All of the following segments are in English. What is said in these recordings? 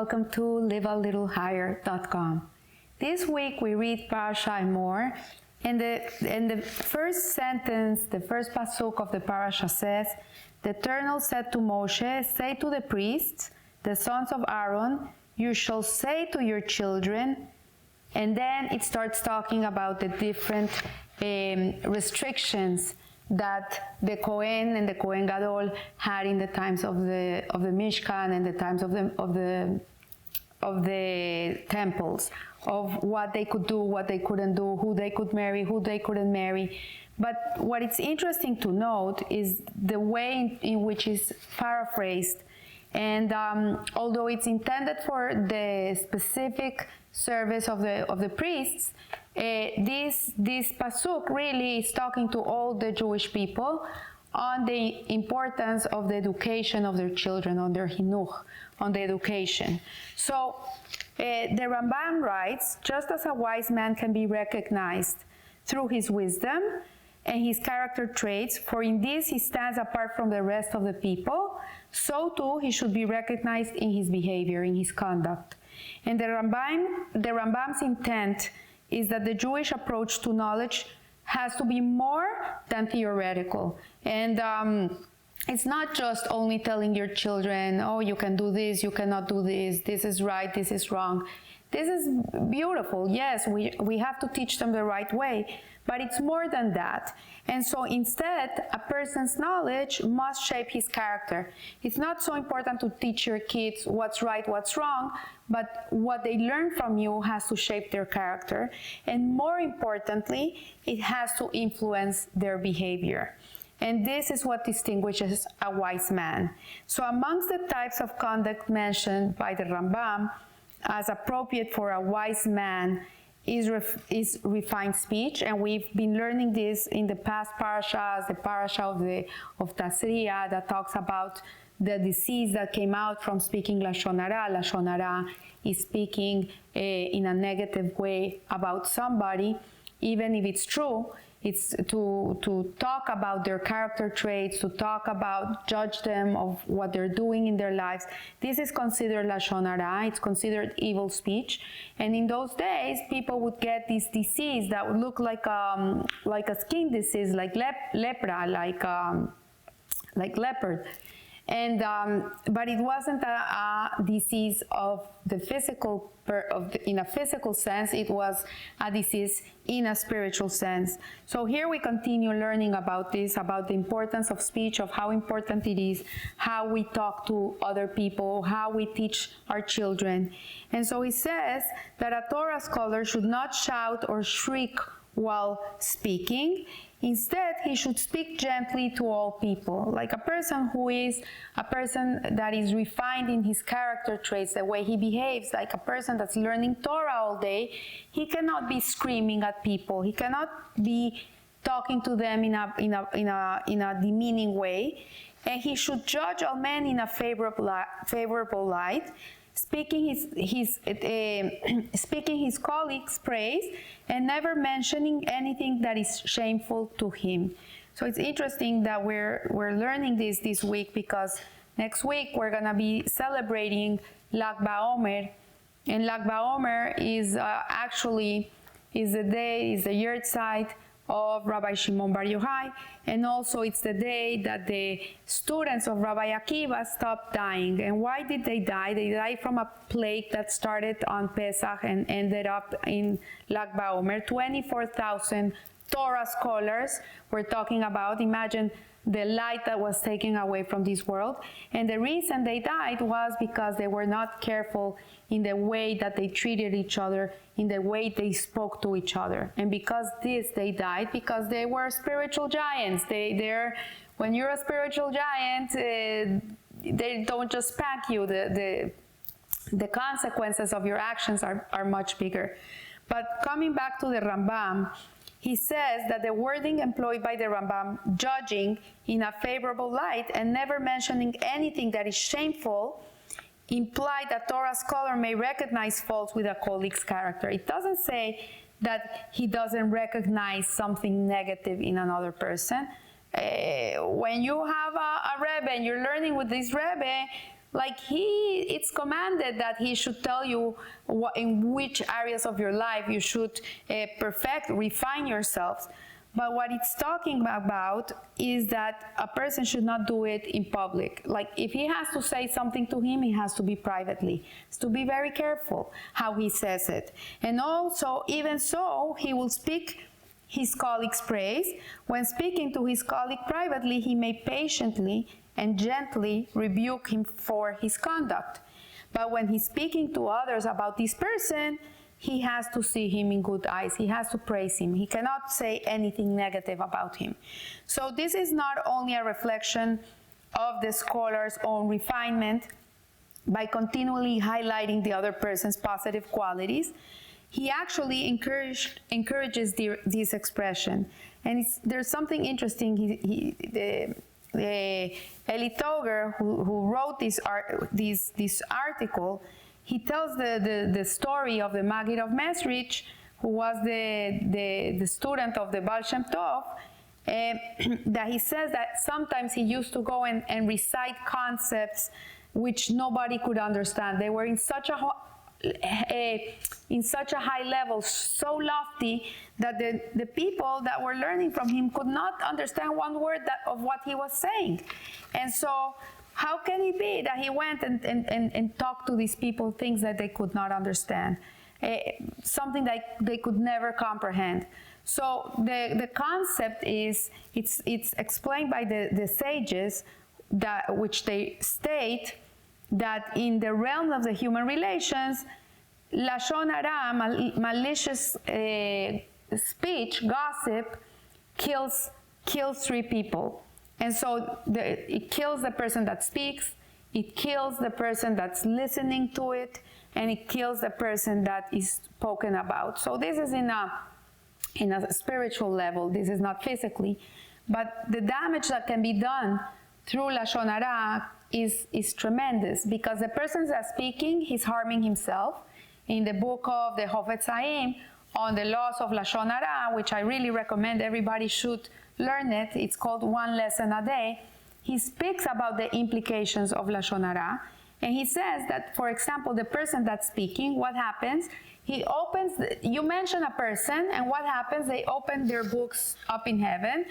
welcome to livealittlehigher.com. This week we read Parasha Emor, and the first sentence, the first pasuk of the parasha says, "The Eternal said to Moshe, say to the priests, the sons of Aaron, you shall say to your children," and then it starts talking about the different restrictions that the Kohen and the Kohen Gadol had in the times of the Mishkan and the times of the temples, of what they could do, what they couldn't do, who they could marry, who they couldn't marry. But what it's interesting to note is the way in which it's paraphrased. And although it's intended for the specific service of the priests, this pasuk really is talking to all the Jewish people on the importance of the education of their children, on their chinuch, on the education. So the Rambam writes, just as a wise man can be recognized through his wisdom and his character traits, for in this he stands apart from the rest of the people, so too he should be recognized in his behavior, in his conduct. And the Rambam's intent is that the Jewish approach to knowledge has to be more than theoretical. And it's not just only telling your children, oh, you can do this, you cannot do this, this is right, this is wrong. This is beautiful. Yes, we have to teach them the right way, but it's more than that. And so instead, a person's knowledge must shape his character. It's not so important to teach your kids what's right, what's wrong, but what they learn from you has to shape their character. And more importantly, it has to influence their behavior. And this is what distinguishes a wise man. So amongst the types of conduct mentioned by the Rambam as appropriate for a wise man is refined speech, and we've been learning this in the past parashas, the parasha of Tazria that talks about the disease that came out from speaking Lashon Hara. Lashon Hara is speaking in a negative way about somebody, even if it's true. It's to talk about their character traits, to talk about, judge them of what they're doing in their lives. This is considered Lashon Hara, it's considered evil speech. And in those days, people would get this disease that would look like a skin disease, like lepra, like leopard. And but it wasn't a disease of the physical, in a physical sense. It was a disease in a spiritual sense. So here we continue learning about this, about the importance of speech, of how important it is, how we talk to other people, how we teach our children. And so he says that a Torah scholar should not shout or shriek while speaking. Instead, he should speak gently to all people, like a person that is refined in his character traits, the way he behaves, like a person that's learning Torah all day. He cannot be screaming at people. He cannot be talking to them in a demeaning way. And he should judge all men in a favorable light, speaking his colleagues' praise and never mentioning anything that is shameful to him. So it's interesting that we're learning this week, because next week we're gonna be celebrating Lag BaOmer, and Lag BaOmer is the yahrzeit of Rabbi Shimon Bar Yochai, and also it's the day that the students of Rabbi Akiva stopped dying. And why did they die? They died from a plague that started on Pesach and ended up in Lag BaOmer. 24,000 Torah scholars we're talking about. Imagine the light that was taken away from this world. And the reason they died was because they were not careful in the way that they treated each other, in the way they spoke to each other. And because they died because they were spiritual giants. When you're a spiritual giant, they don't just spank you. The consequences of your actions are much bigger. But coming back to the Rambam, he says that the wording employed by the Rambam, judging in a favorable light and never mentioning anything that is shameful, imply that Torah scholar may recognize faults with a colleague's character. It doesn't say that he doesn't recognize something negative in another person. When you have a Rebbe and you're learning with this Rebbe, Like it's commanded that he should tell you in which areas of your life you should perfect, refine yourselves. But what it's talking about is that a person should not do it in public. Like if he has to say something to him, it has to be privately. It's to be very careful how he says it. And also, even so, he will speak his colleague's praise. When speaking to his colleague privately, he may patiently and gently rebuke him for his conduct. But when he's speaking to others about this person, he has to see him in good eyes. He has to praise him. He cannot say anything negative about him. So this is not only a reflection of the scholar's own refinement by continually highlighting the other person's positive qualities. He actually encourages this expression. And there's something interesting. Eli Toger, who wrote this article, he tells the story of the Maggid of Mesrich, who was the student of the Baal Shem Tov, that he says that sometimes he used to go and recite concepts which nobody could understand. They were in such a high level, so lofty, that the people that were learning from him could not understand one word of what he was saying. And so how can it be that he went and talked to these people things that they could not understand, something that they could never comprehend? So the concept is, it's explained by the sages, which they state that in the realm of the human relations, Lashon Hara, malicious speech, gossip, kills 3 people. And so it kills the person that speaks, it kills the person that's listening to it, and it kills the person that is spoken about. So this is in a spiritual level, this is not physically, but the damage that can be done through Lashon Hara is tremendous, because the person that's speaking, he's harming himself. In the book of the Hofetz Haim on the laws of Lashon Hara, which I really recommend everybody should learn it, it's called One Lesson a Day, he speaks about the implications of Lashon Hara, and he says that, for example, the person that's speaking, what happens? You mention a person, and what happens? They open their books up in heaven,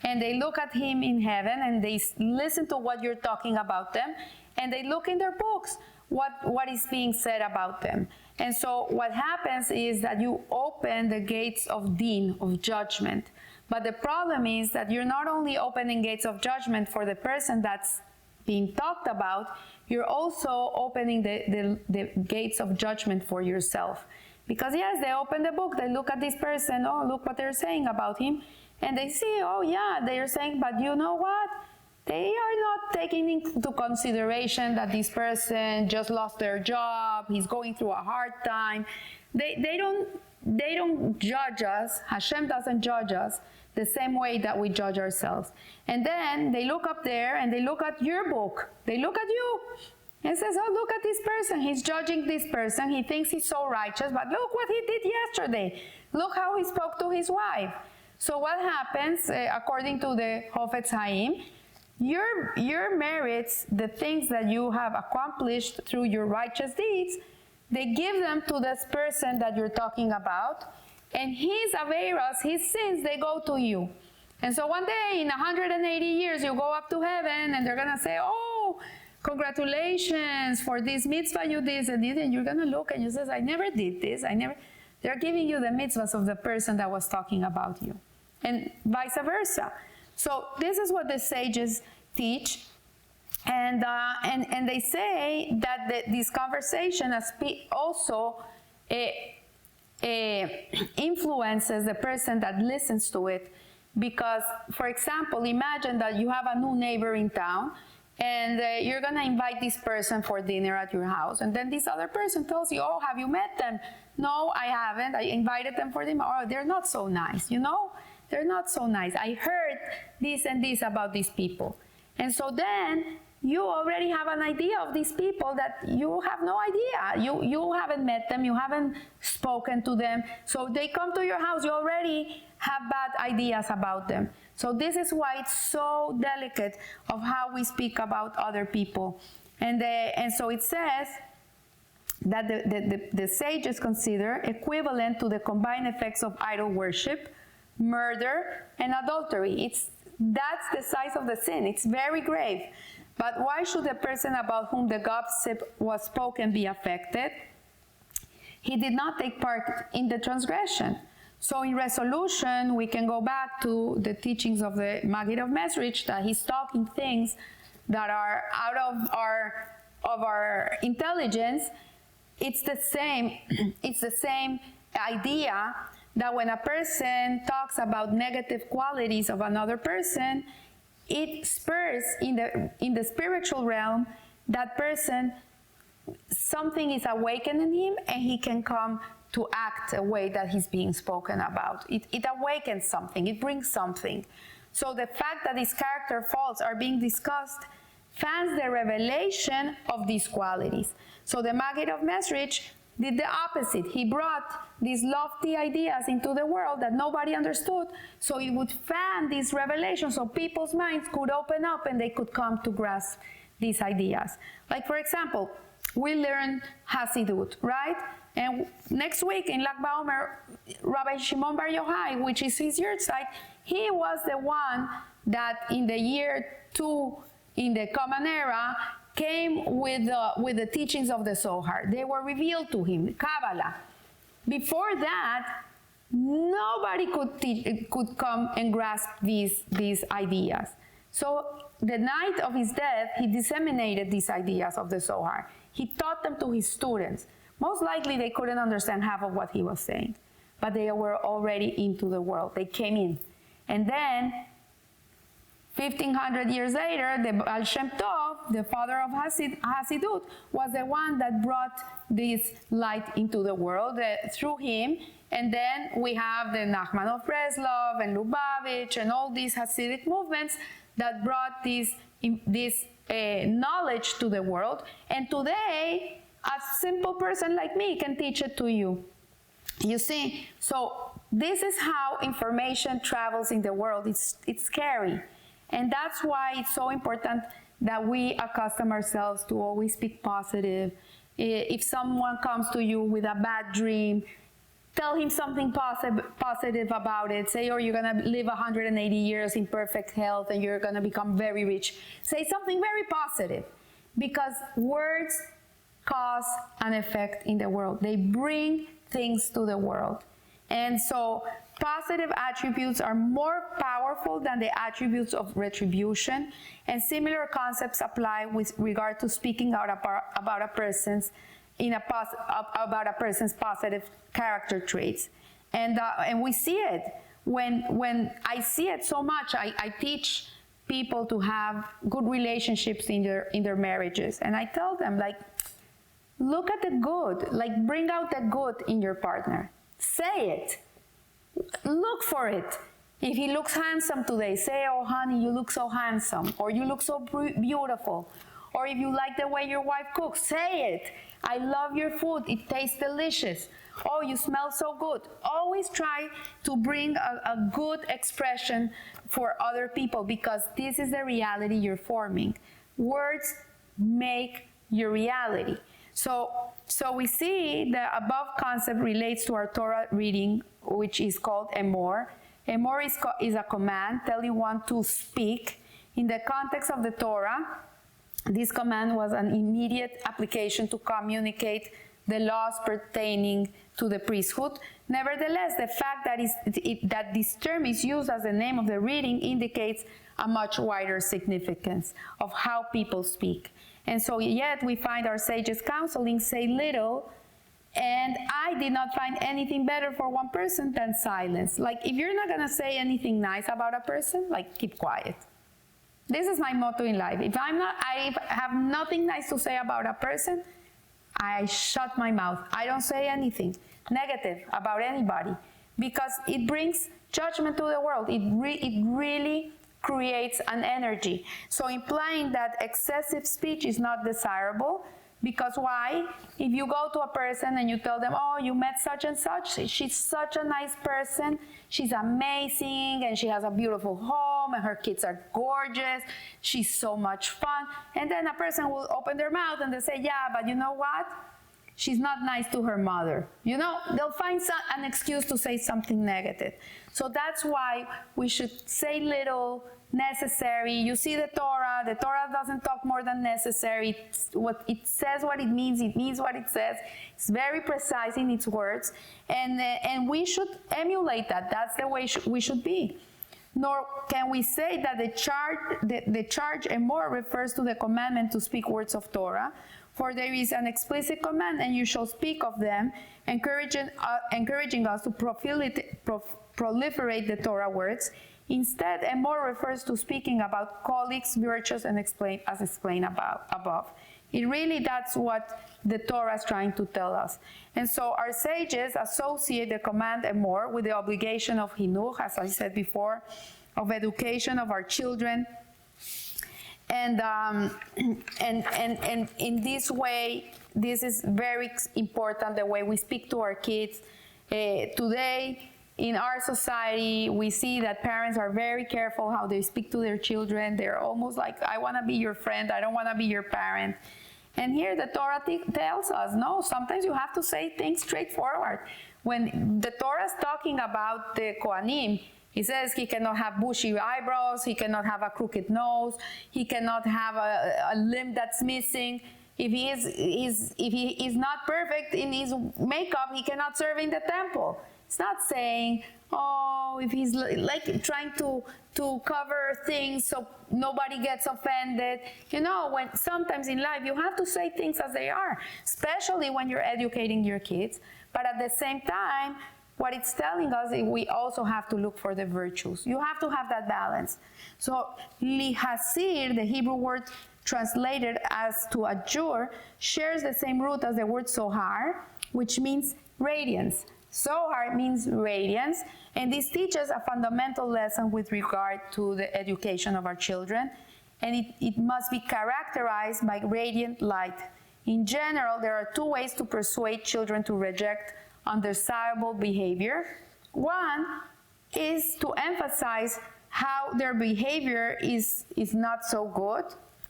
and they look at him in heaven, and they listen to what you're talking about them, and they look in their books, what is being said about them. And so what happens is that you open the gates of din, of judgment. But the problem is that you're not only opening gates of judgment for the person that's being talked about, you're also opening the gates of judgment for yourself. Because yes, they open the book, they look at this person, oh, look what they're saying about him, and they see, oh yeah, they're saying, but you know what? They are not taking into consideration that this person just lost their job, he's going through a hard time. They don't judge us, Hashem doesn't judge us the same way that we judge ourselves. And then they look up there and they look at your book, they look at you, and says, oh, look at this person, he's judging this person, he thinks he's so righteous, but look what he did yesterday, look how he spoke to his wife. So what happens, according to the Hofetz Haim, your merits, the things that you have accomplished through your righteous deeds, they give them to this person that you're talking about, and his averas, his sins, they go to you. And so one day in 180 years, you go up to heaven, and they're gonna say, oh, congratulations for this mitzvah you did, and you're gonna look and you say, I never did this, They're giving you the mitzvahs of the person that was talking about you, and vice versa. So this is what the sages teach, and they say that this conversation also influences the person that listens to it, because, for example, imagine that you have a new neighbor in town, and you're going to invite this person for dinner at your house, and then this other person tells you, oh, have you met them? No, I haven't. I invited them for dinner. Oh, they're not so nice, you know? They're not so nice. I heard this and this about these people. And so then you already have an idea of these people that you have no idea. You haven't met them. You haven't spoken to them. So they come to your house. You already have bad ideas about them. So this is why it's so delicate of how we speak about other people. And so it says that the sages consider equivalent to the combined effects of idol worship, murder, and adultery. That's the size of the sin. It's very grave. But why should the person about whom the gossip was spoken be affected? He did not take part in the transgression. So in resolution, we can go back to the teachings of the Maggid of Mesrich, that he's talking things that are out of our intelligence. It's the same idea that when a person talks about negative qualities of another person, it spurs in the spiritual realm that person, something is awakened in him, and he can come to act a way that he's being spoken about. It awakens something, it brings something. So the fact that these character faults are being discussed fans the revelation of these qualities. So the Maggid of Mesrich did the opposite. He brought these lofty ideas into the world that nobody understood, so it would fan these revelations so people's minds could open up and they could come to grasp these ideas. Like, for example, we learn Hasidut, right? And next week in Lag BaOmer, Rabbi Shimon Bar Yochai, which is his yahrzeit, he was the one that in the year 2 in the Common Era came with the teachings of the Zohar. They were revealed to him, Kabbalah. Before that, nobody could come and grasp these ideas. So the night of his death, he disseminated these ideas of the Zohar. He taught them to his students. Most likely they couldn't understand half of what he was saying, but they were already into the world. They came in. And then 1,500 years later, the Baal Shem Tov, the father of Hasidut, was the one that brought this light into the world through him. And then we have the Nachman of Breslov and Lubavitch and all these Hasidic movements that brought this knowledge to the world. And today, a simple person like me can teach it to you. You see, so this is how information travels in the world. It's scary. And that's why it's so important that we accustom ourselves to always speak positive. If someone comes to you with a bad dream, tell him something positive about it. Say, oh, you're going to live 180 years in perfect health and you're going to become very rich. Say something very positive, because words cause an effect in the world. They bring things to the world. And so positive attributes are more powerful than the attributes of retribution, and similar concepts apply with regard to speaking out about a person's positive character traits. And we see it when I see it so much. I teach people to have good relationships in their marriages, and I tell them, like, look at the good, like bring out the good in your partner. Say it. Look for it. If he looks handsome today, say, oh honey, you look so handsome, or you look so beautiful. Or if you like the way your wife cooks, say it. I love your food, it tastes delicious. Oh, you smell so good. Always try to bring a good expression for other people, because this is the reality you're forming. Words make your reality. So we see the above concept relates to our Torah reading, which is called Emor. Emor is a command telling one to speak. In the context of the Torah, this command was an immediate application to communicate the laws pertaining to the priesthood. Nevertheless, the fact that this term is used as the name of the reading indicates a much wider significance of how people speak. And so yet we find our sages counseling say little, and I did not find anything better for one person than silence. Like, if you're not going to say anything nice about a person, like, keep quiet. This is my motto in life. If I have nothing nice to say about a person, I shut my mouth. I don't say anything negative about anybody, because it brings judgment to the world. It really creates an energy. So implying that excessive speech is not desirable, Because why? If you go to a person and you tell them, oh, you met such and such, she's such a nice person, she's amazing, and she has a beautiful home, and her kids are gorgeous, she's so much fun. And then a person will open their mouth and they say, yeah, but you know what? She's not nice to her mother. You know, they'll find an excuse to say something negative. So that's why we should say little, necessary. You see the Torah doesn't talk more than necessary. It says what it means what it says. It's very precise in its words, and we should emulate that. That's the way we should be. Nor can we say that the charge Emor refers to the commandment to speak words of Torah, for there is an explicit command, and you shall speak of them, encouraging us to proliferate the Torah words. Instead, Emor refers to speaking about colleagues, virtues, and as explained above. It really, that's what the Torah is trying to tell us. And so our sages associate the command Emor with the obligation of Hinuch, as I said before, of education of our children. And in this way, this is very important, the way we speak to our kids. Today, in our society, we see that parents are very careful how they speak to their children. They're almost like, I want to be your friend, I don't want to be your parent. And here the Torah tells us, no, sometimes you have to say things straightforward. When the Torah is talking about the Kohanim, he says he cannot have bushy eyebrows, he cannot have a crooked nose, he cannot have a limb that's missing. If he is not perfect in his makeup, he cannot serve in the temple. It's not saying, oh, if he's like trying to cover things so nobody gets offended. You know, when sometimes in life you have to say things as they are, especially when you're educating your kids. But at the same time, what it's telling us is we also have to look for the virtues. You have to have that balance. So, lihasir, the Hebrew word translated as to adjure, shares the same root as the word sohar, which means radiance. Sohar means radiance, and this teaches a fundamental lesson with regard to the education of our children, and it must be characterized by radiant light. In general, there are two ways to persuade children to reject undesirable behavior. One is to emphasize how their behavior is not so good,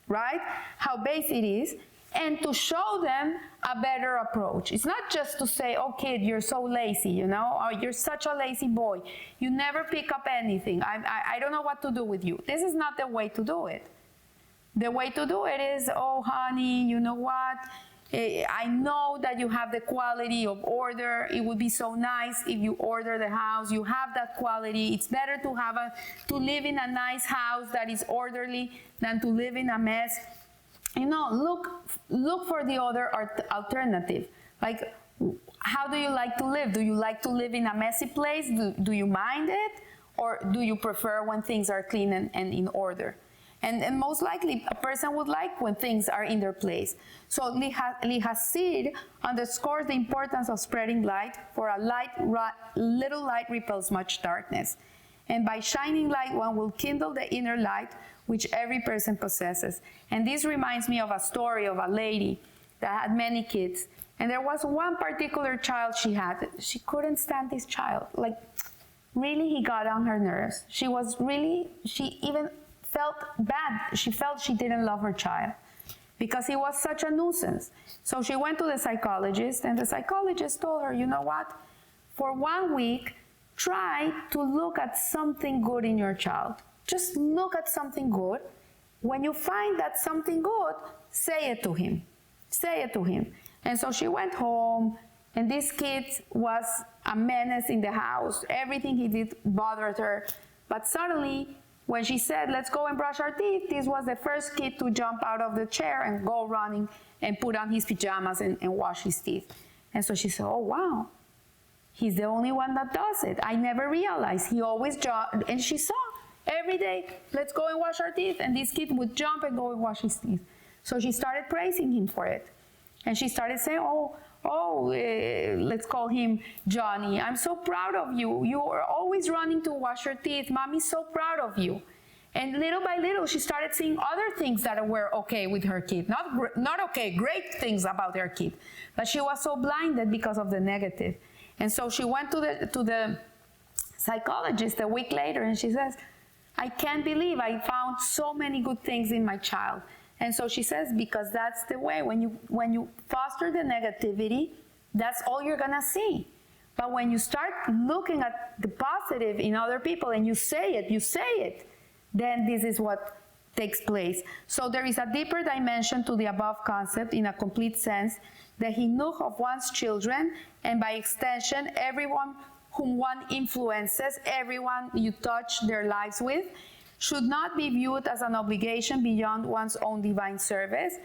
right? How base it is, and to show them a better approach. It's not just to say, oh kid, you're so lazy, you know, or you're such a lazy boy. You never pick up anything. I don't know what to do with you. This is not the way to do it. The way to do it is, oh honey, you know what? I know that you have the quality of order. It would be so nice if you order the house. You have that quality. It's better to live in a nice house that is orderly than to live in a mess. You know, look for the other alternative. Like, how do you like to live? Do you like to live in a messy place? Do you mind it? Or do you prefer when things are clean and in order? And most likely, a person would like when things are in their place. So Lihasir underscores the importance of spreading light, for a little light repels much darkness. And by shining light, one will kindle the inner light which every person possesses. And this reminds me of a story of a lady that had many kids. And there was one particular child she had. She couldn't stand this child. Like, really, he got on her nerves. She even felt bad. She felt she didn't love her child because he was such a nuisance. So she went to the psychologist, and the psychologist told her, you know what? For 1 week, try to look at something good in your child. Just look at something good. When you find that something good, say it to him. Say it to him. And so she went home, and this kid was a menace in the house. Everything he did bothered her. But suddenly, when she said, let's go and brush our teeth, this was the first kid to jump out of the chair and go running and put on his pajamas and wash his teeth. And so she said, oh, wow. He's the only one that does it. I never realized. He always jumped. And she saw every day, let's go and wash our teeth. And this kid would jump and go and wash his teeth. So she started praising him for it. And she started saying, let's call him Johnny. I'm so proud of you. You are always running to wash your teeth. Mommy's so proud of you. And little by little, she started seeing other things that were okay with her kid. Not okay, great things about her kid. But she was so blinded because of the negative. And so she went to the psychologist a week later, and she says, I can't believe I found so many good things in my child. And so she says, because that's the way. When you foster the negativity, that's all you're gonna see. But when you start looking at the positive in other people and you say it, then this is what takes place. So there is a deeper dimension to the above concept in a complete sense, the hinuch of one's children, and by extension, everyone whom one influences, everyone you touch their lives with, should not be viewed as an obligation beyond one's own divine service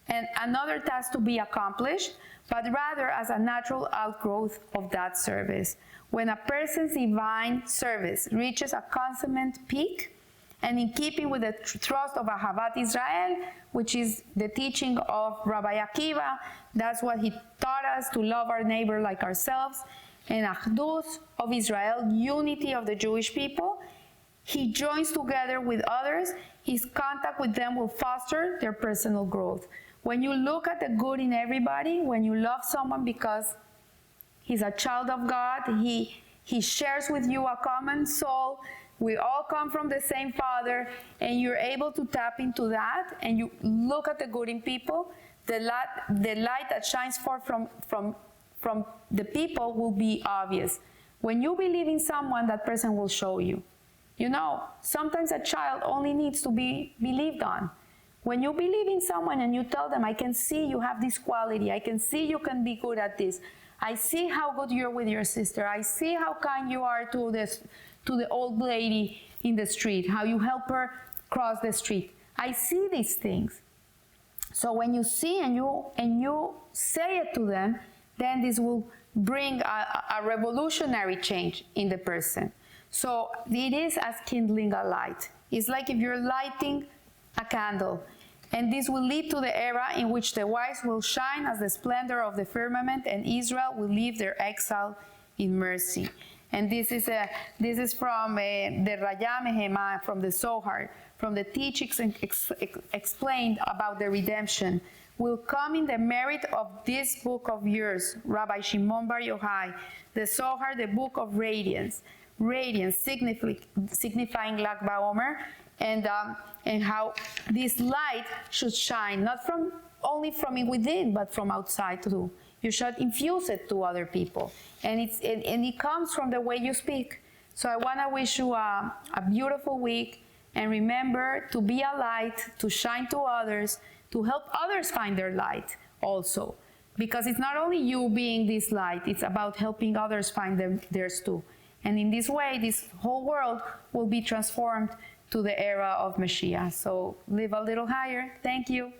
and another task to be accomplished, but rather as a natural outgrowth of that service. When a person's divine service reaches a consummate peak, and in keeping with the thrust of Ahavat Israel, which is the teaching of Rabbi Akiva, that's what he taught us, to love our neighbor like ourselves, and Achdus of Israel, unity of the Jewish people, he joins together with others. His contact with them will foster their personal growth. When you look at the good in everybody, when you love someone because he's a child of God, he shares with you a common soul, we all come from the same Father, and you're able to tap into that, and you look at the good in people, the light that shines forth from the people will be obvious. When you believe in someone, that person will show you. You know, sometimes a child only needs to be believed on. When you believe in someone and you tell them, I can see you have this quality, I can see you can be good at this, I see how good you're with your sister, I see how kind you are to the old lady in the street, how you help her cross the street. I see these things. So when you see and you say it to them, then this will bring a revolutionary change in the person. So it is as kindling a light. It's like if you're lighting a candle, and this will lead to the era in which the wise will shine as the splendor of the firmament, and Israel will leave their exile in mercy. And this is from the Raya Mehema, from the Zohar, from the teachings explained about the redemption, will come in the merit of this book of yours, Rabbi Shimon Bar Yochai, the Zohar, the book of radiance signifying Lag BaOmer, and how this light should shine, not only from within, but from outside too. You should infuse it to other people, and it comes from the way you speak. So I want to wish you a beautiful week, and remember to be a light, to shine to others, to help others find their light also, because it's not only you being this light, it's about helping others find theirs too. And in this way, this whole world will be transformed to the era of Mashiach. So live a little higher. Thank you.